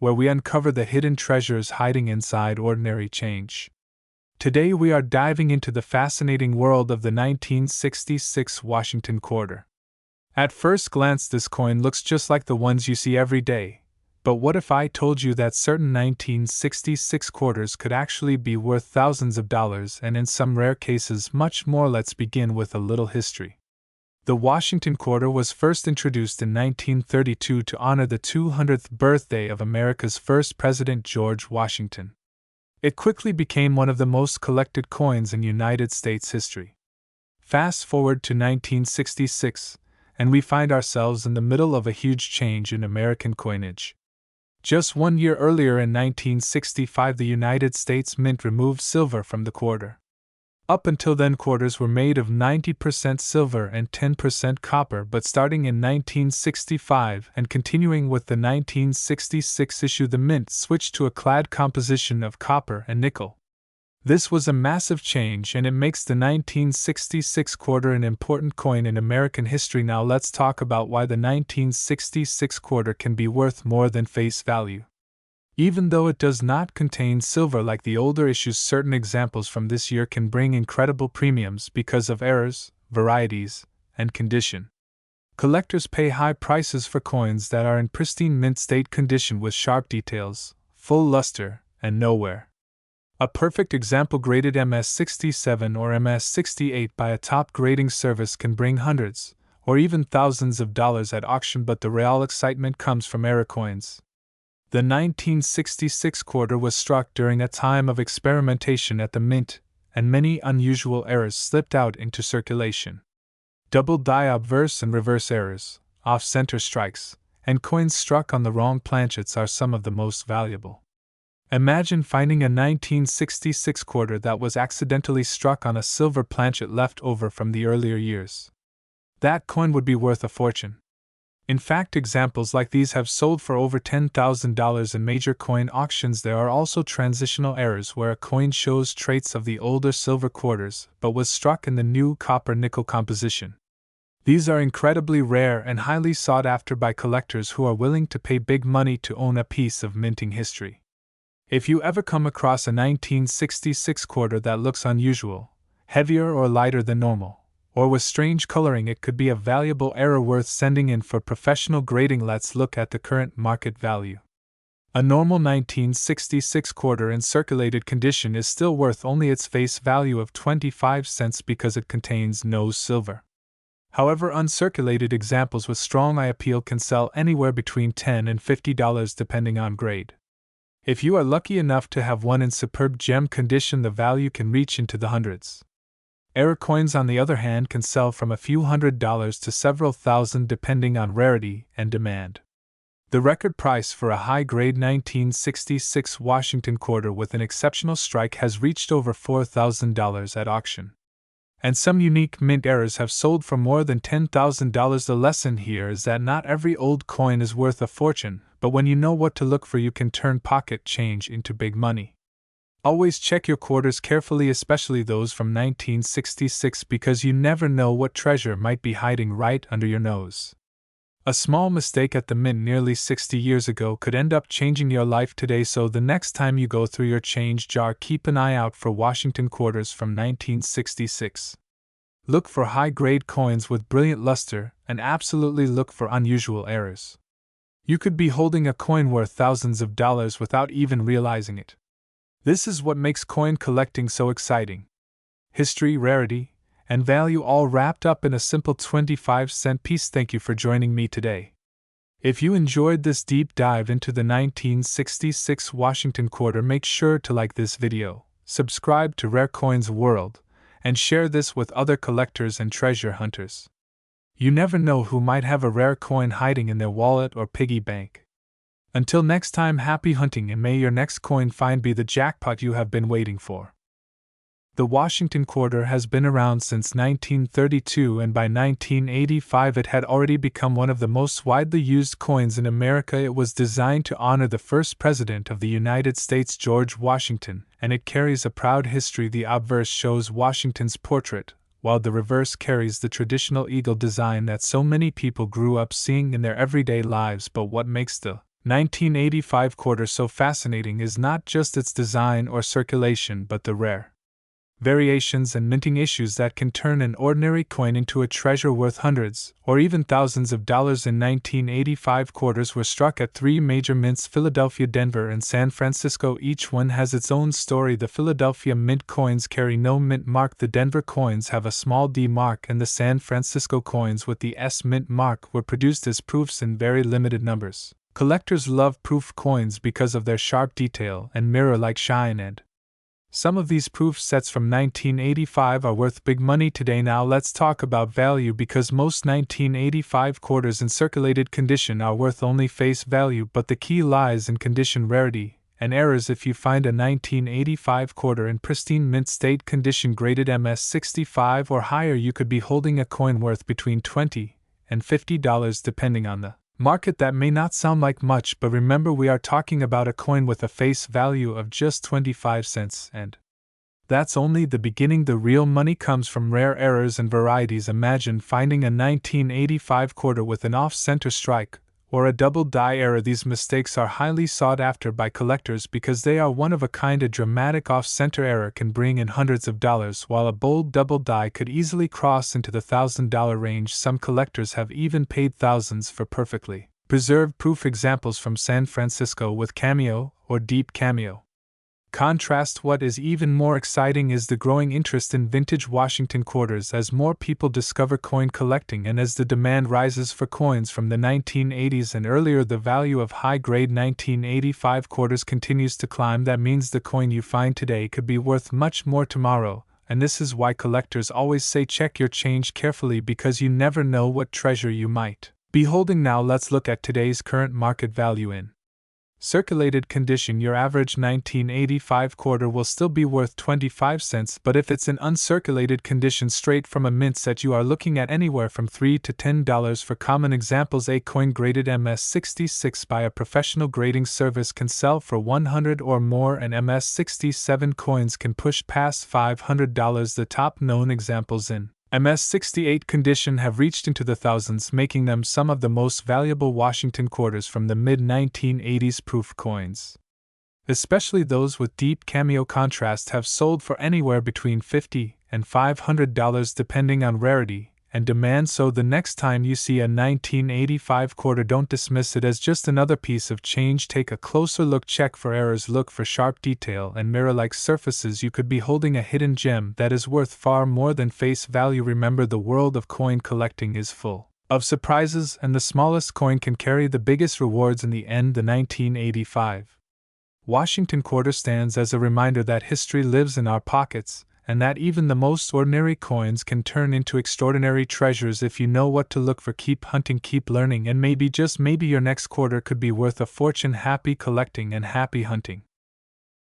where we uncover the hidden treasures hiding inside ordinary change. Today we are diving into the fascinating world of the 1966 Washington quarter. At first glance, this coin looks just like the ones you see every day. But what if I told you that certain 1966 quarters could actually be worth thousands of dollars and in some rare cases much more? Let's begin with a little history. The Washington quarter was first introduced in 1932 to honor the 200th birthday of America's first president, George Washington. It quickly became one of the most collected coins in United States history. Fast forward to 1966, and we find ourselves in the middle of a huge change in American coinage. Just 1 year earlier in 1965, the United States Mint removed silver from the quarter. Up until then, quarters were made of 90% silver and 10% copper, but starting in 1965 and continuing with the 1966 issue, the Mint switched to a clad composition of copper and nickel. This was a massive change, and it makes the 1966 quarter an important coin in American history. Now let's talk about why the 1966 quarter can be worth more than face value. Even though it does not contain silver like the older issues, certain examples from this year can bring incredible premiums because of errors, varieties, and condition. Collectors pay high prices for coins that are in pristine mint state condition with sharp details, full luster, and no wear. A perfect example, graded MS-67 or MS-68 by a top grading service, can bring hundreds, or even thousands of dollars at auction, but the real excitement comes from error coins. The 1966 quarter was struck during a time of experimentation at the Mint, and many unusual errors slipped out into circulation. Double die obverse and reverse errors, off-center strikes, and coins struck on the wrong planchets are some of the most valuable. Imagine finding a 1966 quarter that was accidentally struck on a silver planchet left over from the earlier years. That coin would be worth a fortune. In fact, examples like these have sold for over $10,000 in major coin auctions. There are also transitional errors where a coin shows traits of the older silver quarters but was struck in the new copper-nickel composition. These are incredibly rare and highly sought after by collectors who are willing to pay big money to own a piece of minting history. If you ever come across a 1966 quarter that looks unusual, heavier or lighter than normal, or with strange coloring, it could be a valuable error worth sending in for professional grading. Let's look at the current market value. A normal 1966 quarter in circulated condition is still worth only its face value of 25 cents because it contains no silver. However, uncirculated examples with strong eye appeal can sell anywhere between $10 and $50 depending on grade. If you are lucky enough to have one in superb gem condition, the value can reach into the hundreds. Error coins, on the other hand, can sell from a few $100s to several thousand depending on rarity and demand. The record price for a high-grade 1966 Washington quarter with an exceptional strike has reached over $4,000 at auction. And some unique mint errors have sold for more than $10,000. The lesson here is that not every old coin is worth a fortune, but when you know what to look for, you can turn pocket change into big money. Always check your quarters carefully, especially those from 1966, because you never know what treasure might be hiding right under your nose. A small mistake at the Mint nearly 60 years ago could end up changing your life today, so the next time you go through your change jar, keep an eye out for Washington quarters from 1966. Look for high-grade coins with brilliant luster, and absolutely look for unusual errors. You could be holding a coin worth thousands of dollars without even realizing it. This is what makes coin collecting so exciting. History, rarity, and value all wrapped up in a simple 25-cent piece. Thank you for joining me today. If you enjoyed this deep dive into the 1966 Washington quarter, make sure to like this video, subscribe to Rare Coins World, and share this with other collectors and treasure hunters. You never know who might have a rare coin hiding in their wallet or piggy bank. Until next time, happy hunting, and may your next coin find be the jackpot you have been waiting for. The Washington quarter has been around since 1932, and by 1985 it had already become one of the most widely used coins in America. It was designed to honor the first president of the United States, George Washington, and it carries a proud history. The obverse shows Washington's portrait, while the reverse carries the traditional eagle design that so many people grew up seeing in their everyday lives. But what makes the 1985 quarter so fascinating is not just its design or circulation but the rare variations and minting issues that can turn an ordinary coin into a treasure worth hundreds or even thousands of dollars. In 1985 quarters were struck at three major mints: Philadelphia, Denver, and San Francisco. Each one has its own story. The Philadelphia mint coins carry no mint mark, the Denver coins have a small D mark, and the San Francisco coins with the S mint mark were produced as proofs in very limited numbers. Collectors love proof coins because of their sharp detail and mirror-like shine, and some of these proof sets from 1985 are worth big money today. Now let's talk about value, because most 1985 quarters in circulated condition are worth only face value, but the key lies in condition, rarity, and errors. If you find a 1985 quarter in pristine mint state condition graded MS65 or higher, you could be holding a coin worth between $20 and $50 depending on the market. That may not sound like much, but remember, we are talking about a coin with a face value of just 25 cents, and that's only the beginning. The real money comes from rare errors and varieties. Imagine finding a 1985 quarter with an off-center strike or a double die error. These mistakes are highly sought after by collectors because they are one of a kind. A dramatic off-center error can bring in hundreds of dollars, while a bold double die could easily cross into the $1,000 range. Some collectors have even paid thousands for perfectly preserved proof. Examples from San Francisco with cameo or deep cameo. Contrast. What is even more exciting is the growing interest in vintage Washington quarters as more people discover coin collecting and as the demand rises for coins from the 1980s and earlier. The value of high-grade 1985 quarters continues to climb. That means the coin you find today could be worth much more tomorrow, and this is why collectors always say check your change carefully, because you never know what treasure you might be holding. Now let's look at today's current market value. In circulated condition, your average 1985 quarter will still be worth 25 cents, but if it's in uncirculated condition straight from a mint set, you are looking at anywhere from $3 to $10. For common examples, a coin graded MS66 by a professional grading service can sell for $100 or more, and MS67 coins can push past $500. The top known examples in MS68 condition have reached into the thousands, making them some of the most valuable Washington quarters from the mid-1980s. Proof coins, especially those with deep cameo contrast, have sold for anywhere between $50 and $500 depending on rarity and demand. So the next time you see a 1985 quarter, don't dismiss it as just another piece of change. Take a closer look, check for errors, look for sharp detail and mirror-like surfaces. You could be holding a hidden gem that is worth far more than face value. Remember, the world of coin collecting is full of surprises, and the smallest coin can carry the biggest rewards in the end. The 1985 Washington quarter stands as a reminder that history lives in our pockets, and that even the most ordinary coins can turn into extraordinary treasures if you know what to look for. Keep hunting, keep learning, and maybe, just maybe, your next quarter could be worth a fortune. Happy collecting and happy hunting.